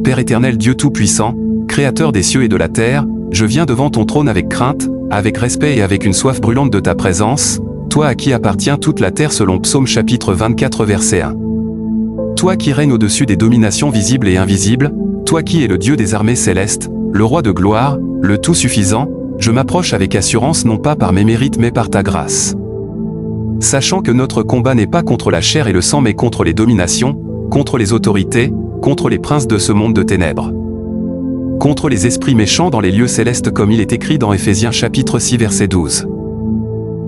Père éternel Dieu Tout-Puissant, Créateur des cieux et de la terre, je viens devant ton trône avec crainte, avec respect et avec une soif brûlante de ta présence, toi à qui appartient toute la terre selon Psaume chapitre 24 verset 1. Toi qui règnes au-dessus des dominations visibles et invisibles, toi qui es le Dieu des armées célestes, le roi de gloire, le tout-suffisant, je m'approche avec assurance non pas par mes mérites mais par ta grâce. Sachant que notre combat n'est pas contre la chair et le sang mais contre les dominations, contre les autorités, contre les princes de ce monde de ténèbres. Contre les esprits méchants dans les lieux célestes comme il est écrit dans Éphésiens chapitre 6 verset 12.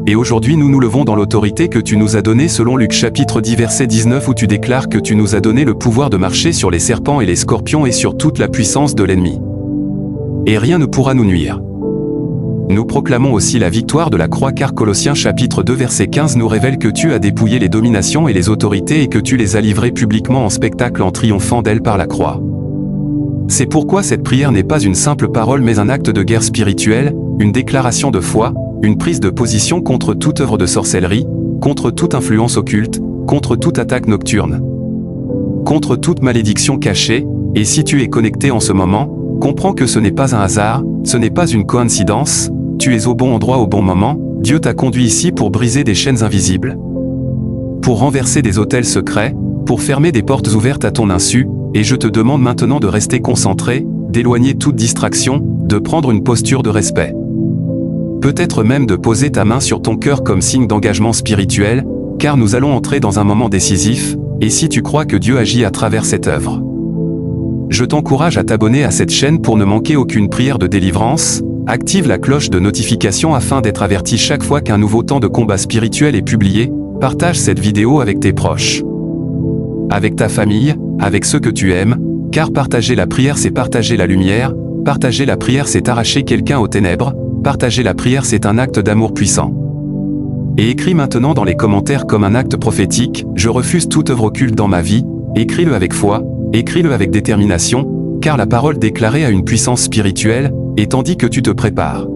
Et aujourd'hui nous nous levons dans l'autorité que tu nous as donnée selon Luc chapitre 10 verset 19 où tu déclares que tu nous as donné le pouvoir de marcher sur les serpents et les scorpions et sur toute la puissance de l'ennemi. Et rien ne pourra nous nuire. Nous proclamons aussi la victoire de la croix car Colossiens chapitre 2 verset 15 nous révèle que tu as dépouillé les dominations et les autorités et que tu les as livrées publiquement en spectacle en triomphant d'elles par la croix. C'est pourquoi cette prière n'est pas une simple parole mais un acte de guerre spirituelle, une déclaration de foi, une prise de position contre toute œuvre de sorcellerie, contre toute influence occulte, contre toute attaque nocturne, contre toute malédiction cachée, et si tu es connecté en ce moment, comprends que ce n'est pas un hasard, ce n'est pas une coïncidence, tu es au bon endroit au bon moment, Dieu t'a conduit ici pour briser des chaînes invisibles, pour renverser des autels secrets, pour fermer des portes ouvertes à ton insu, et je te demande maintenant de rester concentré, d'éloigner toute distraction, de prendre une posture de respect. Peut-être même de poser ta main sur ton cœur comme signe d'engagement spirituel, car nous allons entrer dans un moment décisif, et si tu crois que Dieu agit à travers cette œuvre. Je t'encourage à t'abonner à cette chaîne pour ne manquer aucune prière de délivrance, active la cloche de notification afin d'être averti chaque fois qu'un nouveau temps de combat spirituel est publié, partage cette vidéo avec tes proches, avec ta famille, avec ceux que tu aimes, car partager la prière c'est partager la lumière, partager la prière c'est arracher quelqu'un aux ténèbres, partager la prière c'est un acte d'amour puissant. Et écris maintenant dans les commentaires comme un acte prophétique, je refuse toute œuvre occulte dans ma vie, écris-le avec foi, écris-le avec détermination, car la parole déclarée a une puissance spirituelle, et tandis que tu te prépares.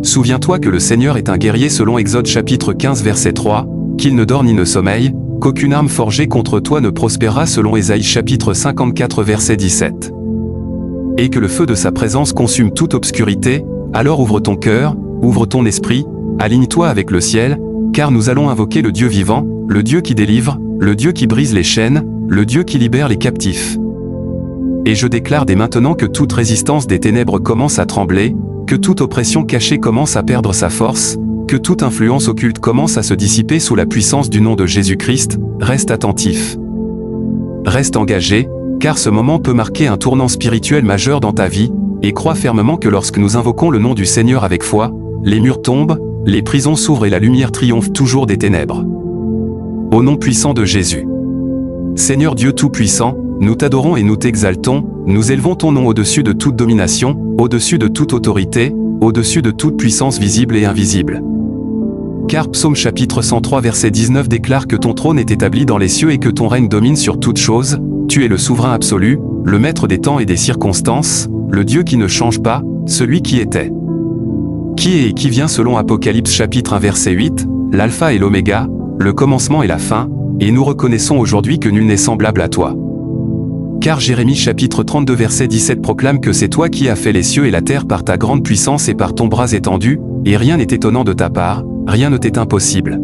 Souviens-toi que le Seigneur est un guerrier selon Exode chapitre 15 verset 3, qu'il ne dort ni ne sommeille, qu'aucune arme forgée contre toi ne prospérera selon Ésaïe chapitre 54 verset 17. Et que le feu de sa présence consume toute obscurité, alors ouvre ton cœur, ouvre ton esprit, aligne-toi avec le ciel, car nous allons invoquer le Dieu vivant, le Dieu qui délivre, le Dieu qui brise les chaînes, le Dieu qui libère les captifs. Et je déclare dès maintenant que toute résistance des ténèbres commence à trembler, que toute oppression cachée commence à perdre sa force, que toute influence occulte commence à se dissiper sous la puissance du nom de Jésus-Christ. Reste attentif. Reste engagé, car ce moment peut marquer un tournant spirituel majeur dans ta vie, et crois fermement que lorsque nous invoquons le nom du Seigneur avec foi, les murs tombent, les prisons s'ouvrent et la lumière triomphe toujours des ténèbres. Au nom puissant de Jésus. Seigneur Dieu Tout-Puissant, nous t'adorons et nous t'exaltons, nous élevons ton nom au-dessus de toute domination, au-dessus de toute autorité, au-dessus de toute puissance visible et invisible. Car Psaume chapitre 103 verset 19 déclare que ton trône est établi dans les cieux et que ton règne domine sur toutes choses, tu es le souverain absolu, le maître des temps et des circonstances, le Dieu qui ne change pas, celui qui était, qui est et qui vient selon Apocalypse chapitre 1 verset 8, l'alpha et l'oméga, le commencement et la fin, et nous reconnaissons aujourd'hui que nul n'est semblable à toi. Car Jérémie chapitre 32 verset 17 proclame que c'est toi qui as fait les cieux et la terre par ta grande puissance et par ton bras étendu, et rien n'est étonnant de ta part, rien ne t'est impossible.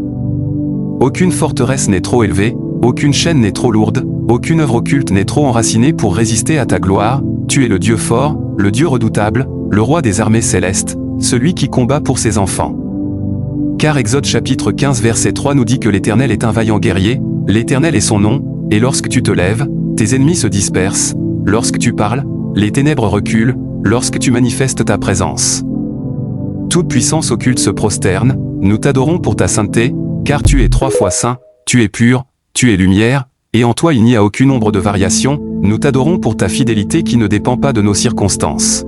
Aucune forteresse n'est trop élevée, aucune chaîne n'est trop lourde, aucune œuvre occulte n'est trop enracinée pour résister à ta gloire, tu es le Dieu fort, le Dieu redoutable, le roi des armées célestes, celui qui combat pour ses enfants. Car Exode chapitre 15 verset 3 nous dit que l'Éternel est un vaillant guerrier, l'Éternel est son nom, et lorsque tu te lèves, tes ennemis se dispersent, lorsque tu parles, les ténèbres reculent, lorsque tu manifestes ta présence. Toute puissance occulte se prosterne, nous t'adorons pour ta sainteté, car tu es 3 fois saint, tu es pur, tu es lumière, et en toi il n'y a aucune ombre de variation, nous t'adorons pour ta fidélité qui ne dépend pas de nos circonstances.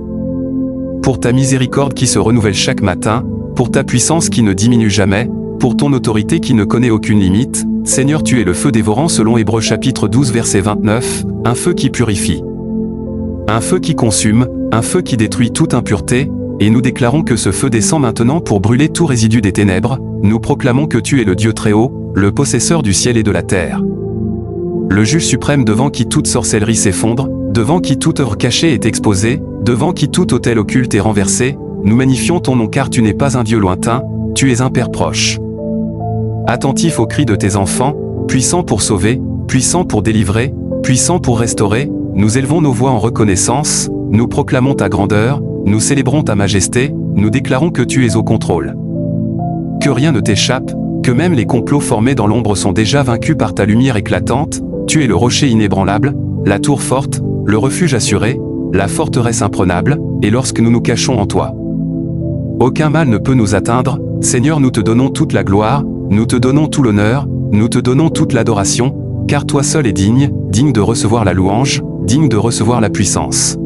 Pour ta miséricorde qui se renouvelle chaque matin, pour ta puissance qui ne diminue jamais, pour ton autorité qui ne connaît aucune limite, Seigneur tu es le feu dévorant selon Hébreux chapitre 12 verset 29, un feu qui purifie, un feu qui consume, un feu qui détruit toute impureté, et nous déclarons que ce feu descend maintenant pour brûler tout résidu des ténèbres, nous proclamons que tu es le Dieu très haut, le possesseur du ciel et de la terre. Le juge suprême devant qui toute sorcellerie s'effondre, devant qui toute œuvre cachée est exposée, devant qui tout autel occulte est renversé, nous magnifions ton nom car tu n'es pas un Dieu lointain, tu es un Père proche. Attentif aux cris de tes enfants, puissant pour sauver, puissant pour délivrer, puissant pour restaurer, nous élevons nos voix en reconnaissance, nous proclamons ta grandeur, nous célébrons ta majesté, nous déclarons que tu es au contrôle. Que rien ne t'échappe, que même les complots formés dans l'ombre sont déjà vaincus par ta lumière éclatante, tu es le rocher inébranlable, la tour forte, le refuge assuré, la forteresse imprenable, et lorsque nous nous cachons en toi, aucun mal ne peut nous atteindre. Seigneur, nous te donnons toute la gloire, nous te donnons tout l'honneur, nous te donnons toute l'adoration, car toi seul es digne, digne de recevoir la louange, digne de recevoir la puissance,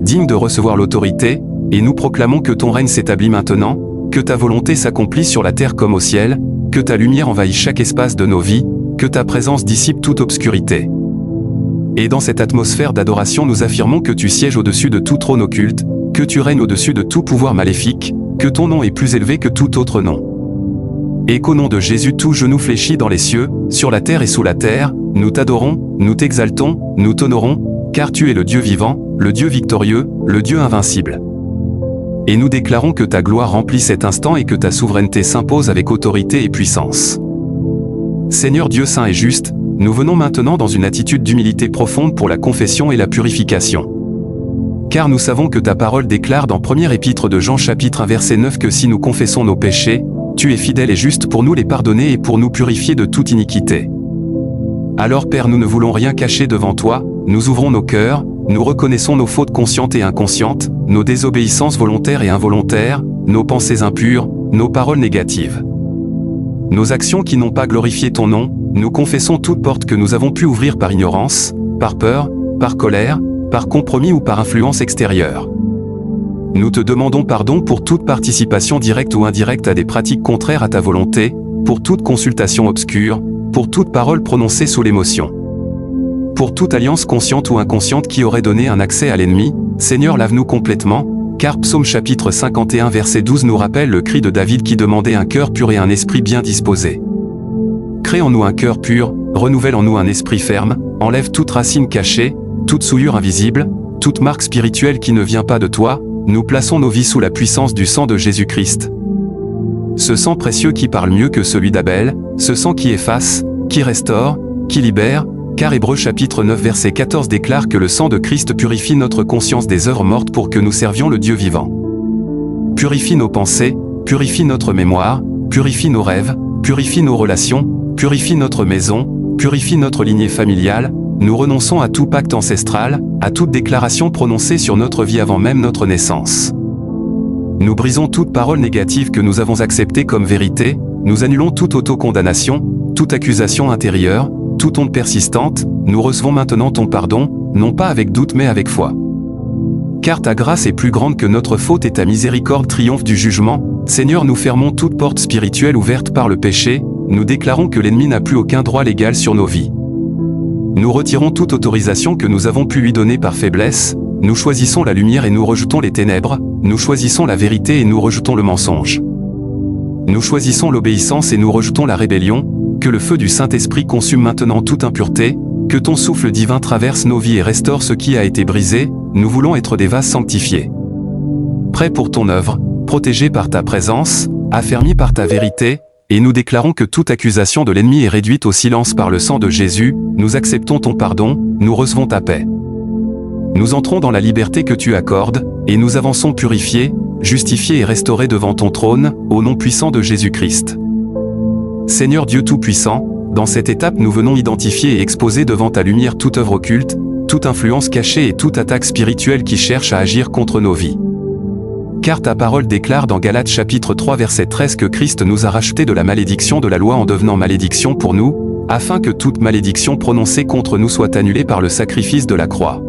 digne de recevoir l'autorité, et nous proclamons que ton règne s'établit maintenant, que ta volonté s'accomplit sur la terre comme au ciel, que ta lumière envahit chaque espace de nos vies, que ta présence dissipe toute obscurité. Et dans cette atmosphère d'adoration nous affirmons que tu sièges au-dessus de tout trône occulte, que tu règnes au-dessus de tout pouvoir maléfique, que ton nom est plus élevé que tout autre nom. Et qu'au nom de Jésus tout genou fléchit dans les cieux, sur la terre et sous la terre, nous t'adorons, nous t'exaltons, nous t'honorons, car tu es le Dieu vivant, le Dieu victorieux, le Dieu invincible. Et nous déclarons que ta gloire remplit cet instant et que ta souveraineté s'impose avec autorité et puissance. Seigneur Dieu saint et juste, nous venons maintenant dans une attitude d'humilité profonde pour la confession et la purification. Car nous savons que ta parole déclare dans première épître de Jean chapitre 1 verset 9 que si nous confessons nos péchés, tu es fidèle et juste pour nous les pardonner et pour nous purifier de toute iniquité. Alors Père, nous ne voulons rien cacher devant toi, nous ouvrons nos cœurs, nous reconnaissons nos fautes conscientes et inconscientes, nos désobéissances volontaires et involontaires, nos pensées impures, nos paroles négatives, nos actions qui n'ont pas glorifié ton nom. Nous confessons toute porte que nous avons pu ouvrir par ignorance, par peur, par colère, par compromis ou par influence extérieure. Nous te demandons pardon pour toute participation directe ou indirecte à des pratiques contraires à ta volonté, pour toute consultation obscure, pour toute parole prononcée sous l'émotion, pour toute alliance consciente ou inconsciente qui aurait donné un accès à l'ennemi. Seigneur, lave-nous complètement, car Psaume chapitre 51 verset 12 nous rappelle le cri de David qui demandait un cœur pur et un esprit bien disposé. Crée en nous un cœur pur, renouvelle en nous un esprit ferme, enlève toute racine cachée, toute souillure invisible, toute marque spirituelle qui ne vient pas de toi. Nous plaçons nos vies sous la puissance du sang de Jésus-Christ. Ce sang précieux qui parle mieux que celui d'Abel, ce sang qui efface, qui restaure, qui libère, car Hébreux chapitre 9 verset 14 déclare que le sang de Christ purifie notre conscience des œuvres mortes pour que nous servions le Dieu vivant. Purifie nos pensées, purifie notre mémoire, purifie nos rêves, purifie nos relations, purifie notre maison, purifie notre lignée familiale. Nous renonçons à tout pacte ancestral, à toute déclaration prononcée sur notre vie avant même notre naissance. Nous brisons toute parole négative que nous avons acceptée comme vérité, nous annulons toute autocondamnation, toute accusation intérieure, toute honte persistante. Nous recevons maintenant ton pardon, non pas avec doute mais avec foi. Car ta grâce est plus grande que notre faute et ta miséricorde triomphe du jugement. Seigneur, nous fermons toute porte spirituelle ouverte par le péché, nous déclarons que l'ennemi n'a plus aucun droit légal sur nos vies. Nous retirons toute autorisation que nous avons pu lui donner par faiblesse, nous choisissons la lumière et nous rejetons les ténèbres, nous choisissons la vérité et nous rejetons le mensonge. Nous choisissons l'obéissance et nous rejetons la rébellion. Que le feu du Saint-Esprit consume maintenant toute impureté, que ton souffle divin traverse nos vies et restaure ce qui a été brisé. Nous voulons être des vases sanctifiés, prêts pour ton œuvre, protégés par ta présence, affermis par ta vérité, et nous déclarons que toute accusation de l'ennemi est réduite au silence par le sang de Jésus. Nous acceptons ton pardon, nous recevons ta paix. Nous entrons dans la liberté que tu accordes, et nous avançons purifiés, justifiés et restaurés devant ton trône, au nom puissant de Jésus-Christ. Seigneur Dieu Tout-Puissant, dans cette étape nous venons identifier et exposer devant ta lumière toute œuvre occulte, toute influence cachée et toute attaque spirituelle qui cherche à agir contre nos vies. Car ta parole déclare dans Galates chapitre 3 verset 13 que Christ nous a rachetés de la malédiction de la loi en devenant malédiction pour nous, afin que toute malédiction prononcée contre nous soit annulée par le sacrifice de la croix.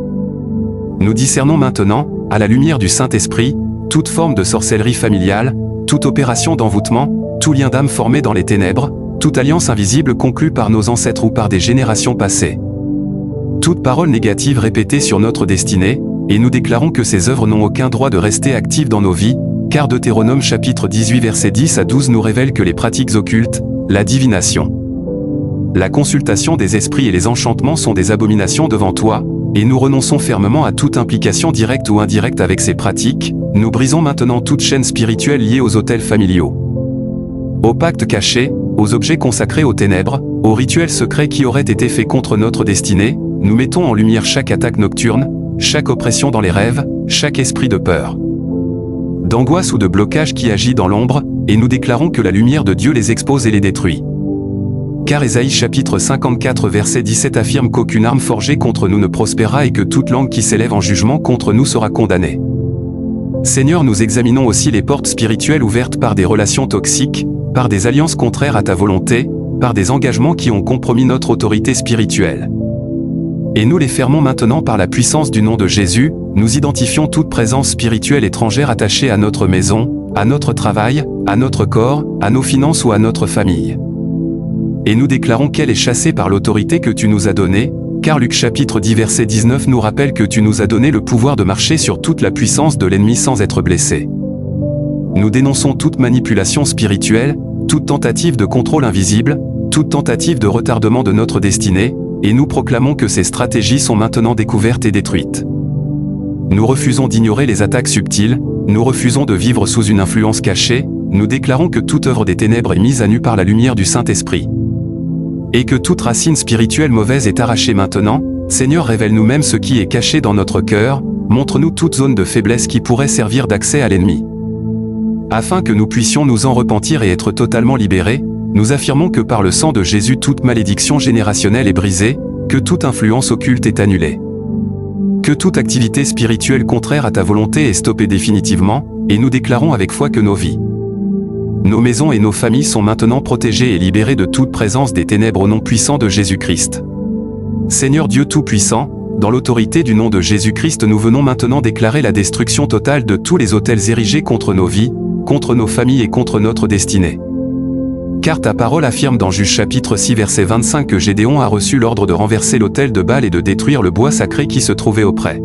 Nous discernons maintenant, à la lumière du Saint-Esprit, toute forme de sorcellerie familiale, toute opération d'envoûtement, tout lien d'âme formé dans les ténèbres, toute alliance invisible conclue par nos ancêtres ou par des générations passées. Toute parole négative répétée sur notre destinée, et nous déclarons que ces œuvres n'ont aucun droit de rester actives dans nos vies, car Deutéronome chapitre 18 versets 10 à 12 nous révèle que les pratiques occultes, la divination, la consultation des esprits et les enchantements sont des abominations devant toi, et nous renonçons fermement à toute implication directe ou indirecte avec ces pratiques. Nous brisons maintenant toute chaîne spirituelle liée aux autels familiaux, aux pactes cachés, aux objets consacrés aux ténèbres, aux rituels secrets qui auraient été faits contre notre destinée. Nous mettons en lumière chaque attaque nocturne, chaque oppression dans les rêves, chaque esprit de peur, d'angoisse ou de blocage qui agit dans l'ombre, et nous déclarons que la lumière de Dieu les expose et les détruit. Car Ésaïe chapitre 54 verset 17 affirme qu'aucune arme forgée contre nous ne prospérera et que toute langue qui s'élève en jugement contre nous sera condamnée. Seigneur, nous examinons aussi les portes spirituelles ouvertes par des relations toxiques, par des alliances contraires à ta volonté, par des engagements qui ont compromis notre autorité spirituelle. Et nous les fermons maintenant par la puissance du nom de Jésus. Nous identifions toute présence spirituelle étrangère attachée à notre maison, à notre travail, à notre corps, à nos finances ou à notre famille. Et nous déclarons qu'elle est chassée par l'autorité que tu nous as donnée, car Luc chapitre 10 verset 19 nous rappelle que tu nous as donné le pouvoir de marcher sur toute la puissance de l'ennemi sans être blessé. Nous dénonçons toute manipulation spirituelle, toute tentative de contrôle invisible, toute tentative de retardement de notre destinée, et nous proclamons que ces stratégies sont maintenant découvertes et détruites. Nous refusons d'ignorer les attaques subtiles, nous refusons de vivre sous une influence cachée, nous déclarons que toute œuvre des ténèbres est mise à nu par la lumière du Saint-Esprit. Et que toute racine spirituelle mauvaise est arrachée maintenant. Seigneur, révèle-nous même ce qui est caché dans notre cœur, montre-nous toute zone de faiblesse qui pourrait servir d'accès à l'ennemi. Afin que nous puissions nous en repentir et être totalement libérés, nous affirmons que par le sang de Jésus toute malédiction générationnelle est brisée, que toute influence occulte est annulée, que toute activité spirituelle contraire à ta volonté est stoppée définitivement, et nous déclarons avec foi que nos vies, nos maisons et nos familles sont maintenant protégées et libérées de toute présence des ténèbres au nom puissant de Jésus-Christ. Seigneur Dieu Tout-Puissant, dans l'autorité du nom de Jésus-Christ, nous venons maintenant déclarer la destruction totale de tous les autels érigés contre nos vies, contre nos familles et contre notre destinée. Car ta parole affirme dans Juge chapitre 6 verset 25 que Gédéon a reçu l'ordre de renverser l'autel de Baal et de détruire le bois sacré qui se trouvait auprès.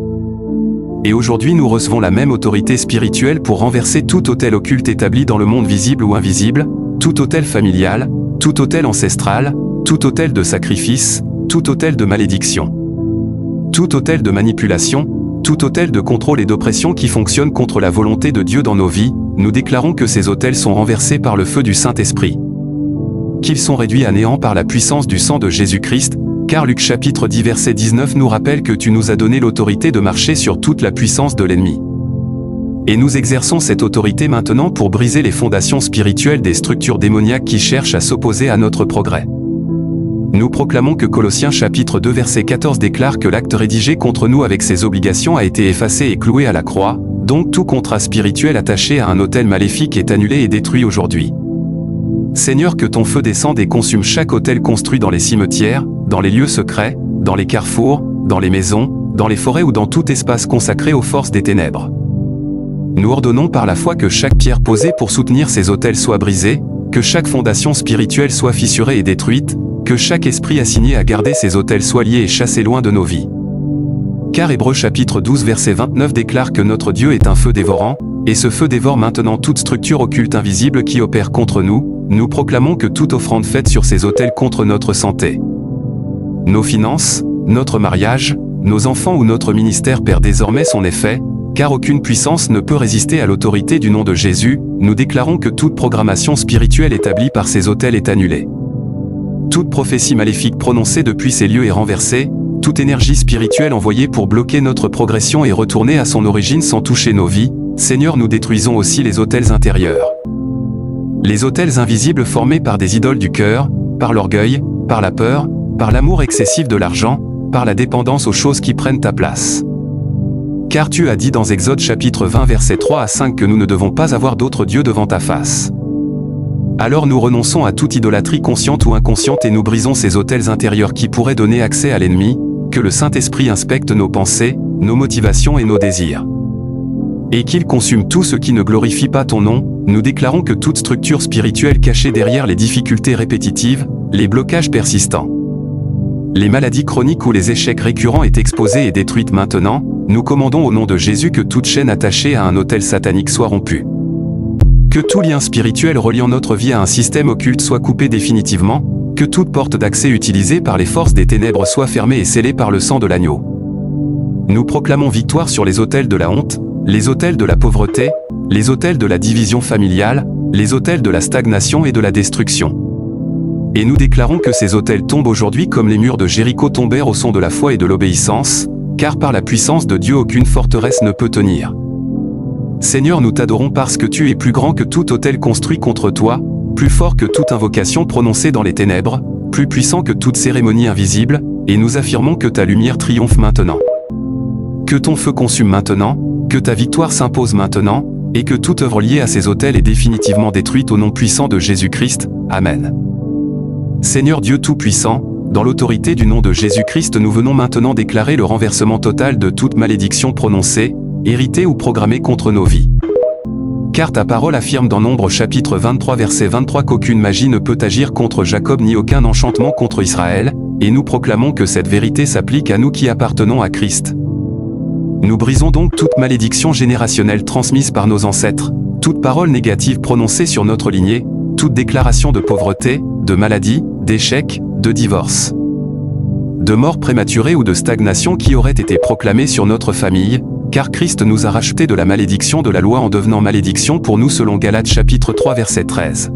Et aujourd'hui nous recevons la même autorité spirituelle pour renverser tout autel occulte établi dans le monde visible ou invisible, tout autel familial, tout autel ancestral, tout autel de sacrifice, tout autel de malédiction, tout autel de manipulation, tout autel de contrôle et d'oppression qui fonctionne contre la volonté de Dieu dans nos vies. Nous déclarons que ces autels sont renversés par le feu du Saint-Esprit, qu'ils sont réduits à néant par la puissance du sang de Jésus-Christ, car Luc chapitre 10 verset 19 nous rappelle que tu nous as donné l'autorité de marcher sur toute la puissance de l'ennemi. Et nous exerçons cette autorité maintenant pour briser les fondations spirituelles des structures démoniaques qui cherchent à s'opposer à notre progrès. Nous proclamons que Colossiens chapitre 2 verset 14 déclare que l'acte rédigé contre nous avec ses obligations a été effacé et cloué à la croix, donc tout contrat spirituel attaché à un autel maléfique est annulé et détruit aujourd'hui. Seigneur, que ton feu descende et consume chaque autel construit dans les cimetières, dans les lieux secrets, dans les carrefours, dans les maisons, dans les forêts ou dans tout espace consacré aux forces des ténèbres. Nous ordonnons par la foi que chaque pierre posée pour soutenir ces autels soit brisée, que chaque fondation spirituelle soit fissurée et détruite, que chaque esprit assigné à garder ces autels soit lié et chassé loin de nos vies. Car Hébreux chapitre 12 verset 29 déclare que notre Dieu est un feu dévorant, et ce feu dévore maintenant toute structure occulte invisible qui opère contre nous. Nous proclamons que toute offrande faite sur ces autels contre notre santé, nos finances, notre mariage, nos enfants ou notre ministère perd désormais son effet, car aucune puissance ne peut résister à l'autorité du nom de Jésus. Nous déclarons que toute programmation spirituelle établie par ces autels est annulée. Toute prophétie maléfique prononcée depuis ces lieux est renversée, toute énergie spirituelle envoyée pour bloquer notre progression est retournée à son origine sans toucher nos vies. Seigneur, nous détruisons aussi les autels intérieurs, les autels invisibles formés par des idoles du cœur, par l'orgueil, par la peur, par l'amour excessif de l'argent, par la dépendance aux choses qui prennent ta place. Car tu as dit dans Exode chapitre 20 versets 3 à 5 que nous ne devons pas avoir d'autres dieux devant ta face. Alors nous renonçons à toute idolâtrie consciente ou inconsciente et nous brisons ces autels intérieurs qui pourraient donner accès à l'ennemi. Que le Saint-Esprit inspecte nos pensées, nos motivations et nos désirs, et qu'il consume tout ce qui ne glorifie pas ton nom. Nous déclarons que toute structure spirituelle cachée derrière les difficultés répétitives, les blocages persistants, les maladies chroniques ou les échecs récurrents est exposée et détruite maintenant. Nous commandons au nom de Jésus que toute chaîne attachée à un autel satanique soit rompue. Que tout lien spirituel reliant notre vie à un système occulte soit coupé définitivement. Que toute porte d'accès utilisée par les forces des ténèbres soit fermée et scellée par le sang de l'agneau. Nous proclamons victoire sur les autels de la honte, les autels de la pauvreté, les autels de la division familiale, les autels de la stagnation et de la destruction. Et nous déclarons que ces autels tombent aujourd'hui comme les murs de Jéricho tombèrent au son de la foi et de l'obéissance, car par la puissance de Dieu aucune forteresse ne peut tenir. Seigneur, nous t'adorons parce que tu es plus grand que tout autel construit contre toi, plus fort que toute invocation prononcée dans les ténèbres, plus puissant que toute cérémonie invisible, et nous affirmons que ta lumière triomphe maintenant. Que ton feu consume maintenant, que ta victoire s'impose maintenant, et que toute œuvre liée à ces autels est définitivement détruite au nom puissant de Jésus-Christ. Amen. Seigneur Dieu Tout-Puissant, dans l'autorité du nom de Jésus-Christ, nous venons maintenant déclarer le renversement total de toute malédiction prononcée, héritée ou programmée contre nos vies. Car ta parole affirme dans Nombre chapitre 23 verset 23 qu'aucune magie ne peut agir contre Jacob ni aucun enchantement contre Israël, et nous proclamons que cette vérité s'applique à nous qui appartenons à Christ. Nous brisons donc toute malédiction générationnelle transmise par nos ancêtres, toute parole négative prononcée sur notre lignée, toute déclaration de pauvreté, de maladie, d'échec, de divorce, de mort prématurée ou de stagnation qui aurait été proclamée sur notre famille, car Christ nous a rachetés de la malédiction de la loi en devenant malédiction pour nous selon Galates chapitre 3 verset 13.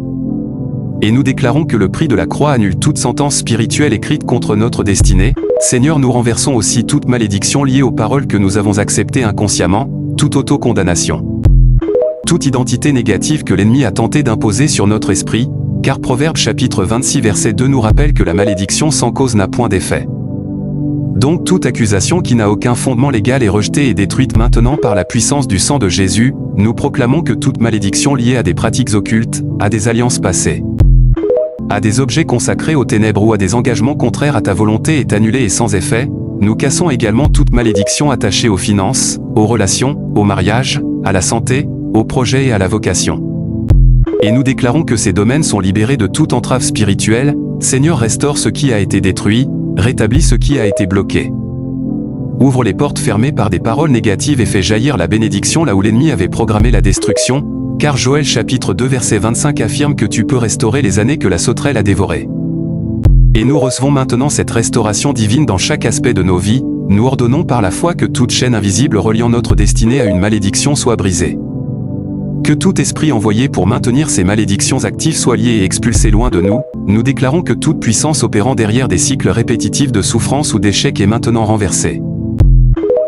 Et nous déclarons que le prix de la croix annule toute sentence spirituelle écrite contre notre destinée. Seigneur, nous renversons aussi toute malédiction liée aux paroles que nous avons acceptées inconsciemment, toute autocondamnation, toute identité négative que l'ennemi a tenté d'imposer sur notre esprit, car Proverbe chapitre 26 verset 2 nous rappelle que la malédiction sans cause n'a point d'effet. Donc toute accusation qui n'a aucun fondement légal est rejetée et détruite maintenant par la puissance du sang de Jésus. Nous proclamons que toute malédiction liée à des pratiques occultes, à des alliances passées, à des objets consacrés aux ténèbres ou à des engagements contraires à ta volonté est annulée et sans effet. Nous cassons également toute malédiction attachée aux finances, aux relations, au mariage, à la santé, aux projets et à la vocation. Et nous déclarons que ces domaines sont libérés de toute entrave spirituelle. Seigneur, restaure ce qui a été détruit, rétablis ce qui a été bloqué. Ouvre les portes fermées par des paroles négatives et fais jaillir la bénédiction là où l'ennemi avait programmé la destruction, car Joël chapitre 2 verset 25 affirme que tu peux restaurer les années que la sauterelle a dévorées. Et nous recevons maintenant cette restauration divine dans chaque aspect de nos vies. Nous ordonnons par la foi que toute chaîne invisible reliant notre destinée à une malédiction soit brisée. Que tout esprit envoyé pour maintenir ces malédictions actives soit lié et expulsé loin de nous. Nous déclarons que toute puissance opérant derrière des cycles répétitifs de souffrance ou d'échec est maintenant renversée.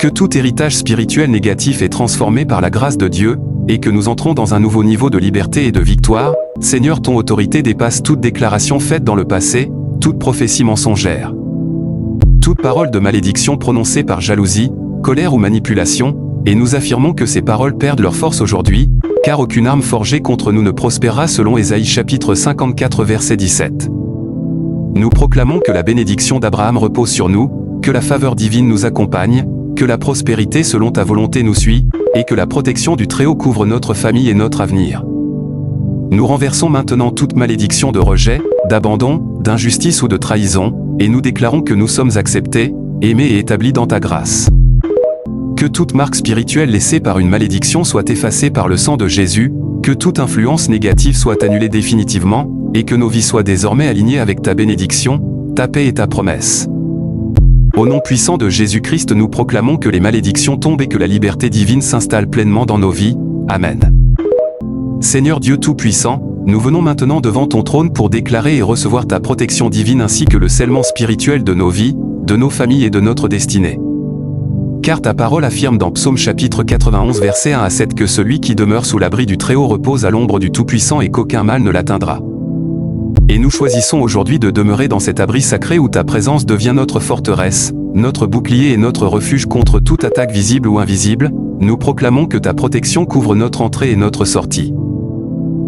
Que tout héritage spirituel négatif est transformé par la grâce de Dieu, et que nous entrons dans un nouveau niveau de liberté et de victoire. Seigneur, ton autorité dépasse toute déclaration faite dans le passé, toute prophétie mensongère, toute parole de malédiction prononcée par jalousie, colère ou manipulation, et nous affirmons que ces paroles perdent leur force aujourd'hui, car aucune arme forgée contre nous ne prospérera selon Ésaïe chapitre 54 verset 17. Nous proclamons que la bénédiction d'Abraham repose sur nous, que la faveur divine nous accompagne, que la prospérité selon ta volonté nous suit, et que la protection du Très-Haut couvre notre famille et notre avenir. Nous renversons maintenant toute malédiction de rejet, d'abandon, d'injustice ou de trahison, et nous déclarons que nous sommes acceptés, aimés et établis dans ta grâce. Que toute marque spirituelle laissée par une malédiction soit effacée par le sang de Jésus, que toute influence négative soit annulée définitivement, et que nos vies soient désormais alignées avec ta bénédiction, ta paix et ta promesse. Au nom puissant de Jésus-Christ, nous proclamons que les malédictions tombent et que la liberté divine s'installe pleinement dans nos vies. Amen. Seigneur Dieu Tout-Puissant, nous venons maintenant devant ton trône pour déclarer et recevoir ta protection divine ainsi que le scellement spirituel de nos vies, de nos familles et de notre destinée. Car ta parole affirme dans Psaume chapitre 91 versets 1 à 7 que celui qui demeure sous l'abri du Très-Haut repose à l'ombre du Tout-Puissant et qu'aucun mal ne l'atteindra. Et nous choisissons aujourd'hui de demeurer dans cet abri sacré où ta présence devient notre forteresse, notre bouclier et notre refuge contre toute attaque visible ou invisible. Nous proclamons que ta protection couvre notre entrée et notre sortie,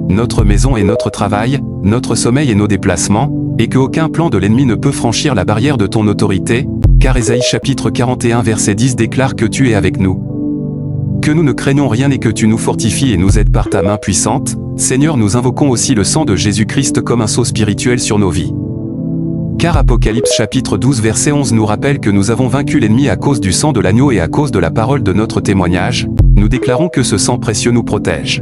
notre maison et notre travail, notre sommeil et nos déplacements, et qu'aucun plan de l'ennemi ne peut franchir la barrière de ton autorité, car Ésaïe chapitre 41 verset 10 déclare que tu es avec nous. Que nous ne craignons rien et que tu nous fortifies et nous aides par ta main puissante. Seigneur, nous invoquons aussi le sang de Jésus-Christ comme un sceau spirituel sur nos vies. Car Apocalypse chapitre 12 verset 11 nous rappelle que nous avons vaincu l'ennemi à cause du sang de l'agneau et à cause de la parole de notre témoignage. Nous déclarons que ce sang précieux nous protège,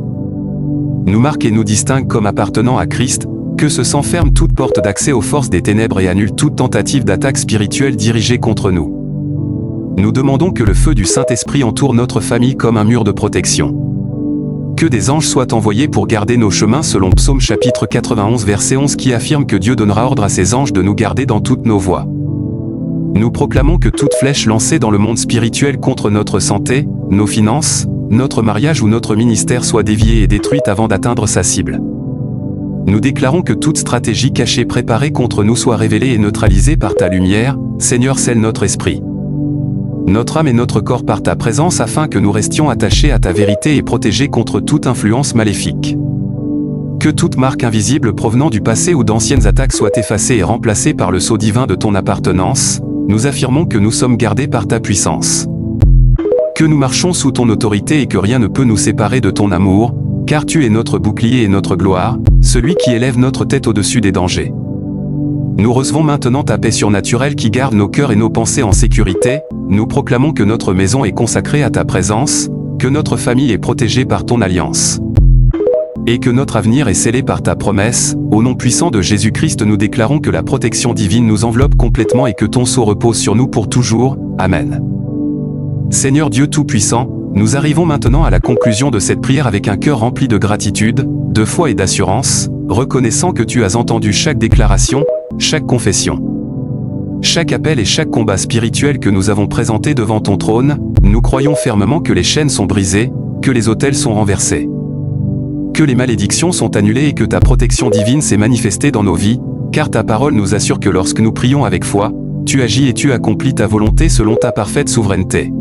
nous marque et nous distingue comme appartenant à Christ, que ce sang ferme toute porte d'accès aux forces des ténèbres et annule toute tentative d'attaque spirituelle dirigée contre nous. nous demandons que le feu du Saint-Esprit entoure notre famille comme un mur de protection. Que des anges soient envoyés pour garder nos chemins selon Psaume chapitre 91 verset 11 qui affirme que Dieu donnera ordre à ses anges de nous garder dans toutes nos voies. Nous proclamons que toute flèche lancée dans le monde spirituel contre notre santé, nos finances, notre mariage ou notre ministère soit déviée et détruite avant d'atteindre sa cible. Nous déclarons que toute stratégie cachée préparée contre nous soit révélée et neutralisée par ta lumière, Seigneur, scelle notre esprit, notre âme et notre corps par ta présence afin que nous restions attachés à ta vérité et protégés contre toute influence maléfique. Que toute marque invisible provenant du passé ou d'anciennes attaques soit effacée et remplacée par le sceau divin de ton appartenance. Nous affirmons que nous sommes gardés par ta puissance. Que nous marchons sous ton autorité et que rien ne peut nous séparer de ton amour, car tu es notre bouclier et notre gloire, celui qui élève notre tête au-dessus des dangers. Nous recevons maintenant ta paix surnaturelle qui garde nos cœurs et nos pensées en sécurité. Nous proclamons que notre maison est consacrée à ta présence, que notre famille est protégée par ton alliance, et que notre avenir est scellé par ta promesse. Au nom puissant de Jésus-Christ, nous déclarons que la protection divine nous enveloppe complètement et que ton sceau repose sur nous pour toujours. Amen. Seigneur Dieu Tout-Puissant, nous arrivons maintenant à la conclusion de cette prière avec un cœur rempli de gratitude, de foi et d'assurance, reconnaissant que tu as entendu chaque déclaration, chaque confession, chaque appel et chaque combat spirituel que nous avons présenté devant ton trône. Nous croyons fermement que les chaînes sont brisées, que les autels sont renversés, que les malédictions sont annulées et que ta protection divine s'est manifestée dans nos vies, car ta parole nous assure que lorsque nous prions avec foi, tu agis et tu accomplis ta volonté selon ta parfaite souveraineté.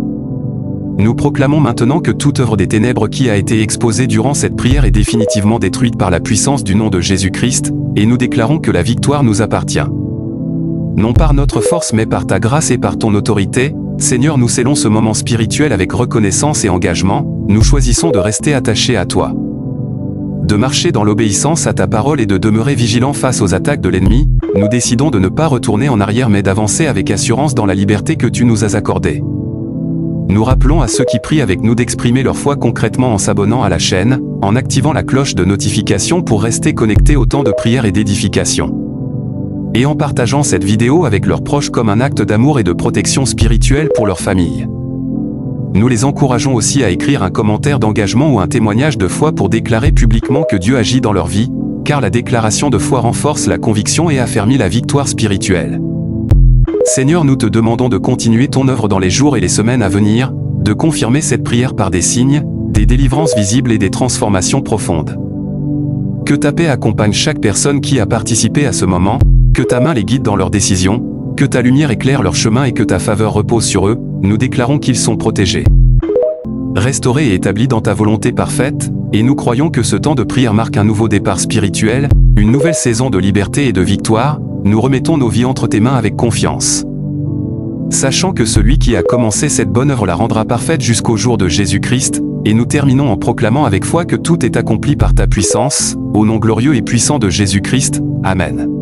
Nous proclamons maintenant que toute œuvre des ténèbres qui a été exposée durant cette prière est définitivement détruite par la puissance du nom de Jésus-Christ, et nous déclarons que la victoire nous appartient. Non par notre force mais par ta grâce et par ton autorité, Seigneur, nous scellons ce moment spirituel avec reconnaissance et engagement. Nous choisissons de rester attachés à toi, de marcher dans l'obéissance à ta parole et de demeurer vigilants face aux attaques de l'ennemi. Nous décidons de ne pas retourner en arrière mais d'avancer avec assurance dans la liberté que tu nous as accordée. Nous rappelons à ceux qui prient avec nous d'exprimer leur foi concrètement en s'abonnant à la chaîne, en activant la cloche de notification pour rester connectés au temps de prière et d'édification, et en partageant cette vidéo avec leurs proches comme un acte d'amour et de protection spirituelle pour leur famille. Nous les encourageons aussi à écrire un commentaire d'engagement ou un témoignage de foi pour déclarer publiquement que Dieu agit dans leur vie, car la déclaration de foi renforce la conviction et affermit la victoire spirituelle. Seigneur, nous te demandons de continuer ton œuvre dans les jours et les semaines à venir, de confirmer cette prière par des signes, des délivrances visibles et des transformations profondes. Que ta paix accompagne chaque personne qui a participé à ce moment, que ta main les guide dans leurs décisions, que ta lumière éclaire leur chemin et que ta faveur repose sur eux. Nous déclarons qu'ils sont protégés, restaurés et établis dans ta volonté parfaite, et nous croyons que ce temps de prière marque un nouveau départ spirituel, une nouvelle saison de liberté et de victoire. Nous remettons nos vies entre tes mains avec confiance, sachant que celui qui a commencé cette bonne œuvre la rendra parfaite jusqu'au jour de Jésus-Christ, et nous terminons en proclamant avec foi que tout est accompli par ta puissance, au nom glorieux et puissant de Jésus-Christ. Amen.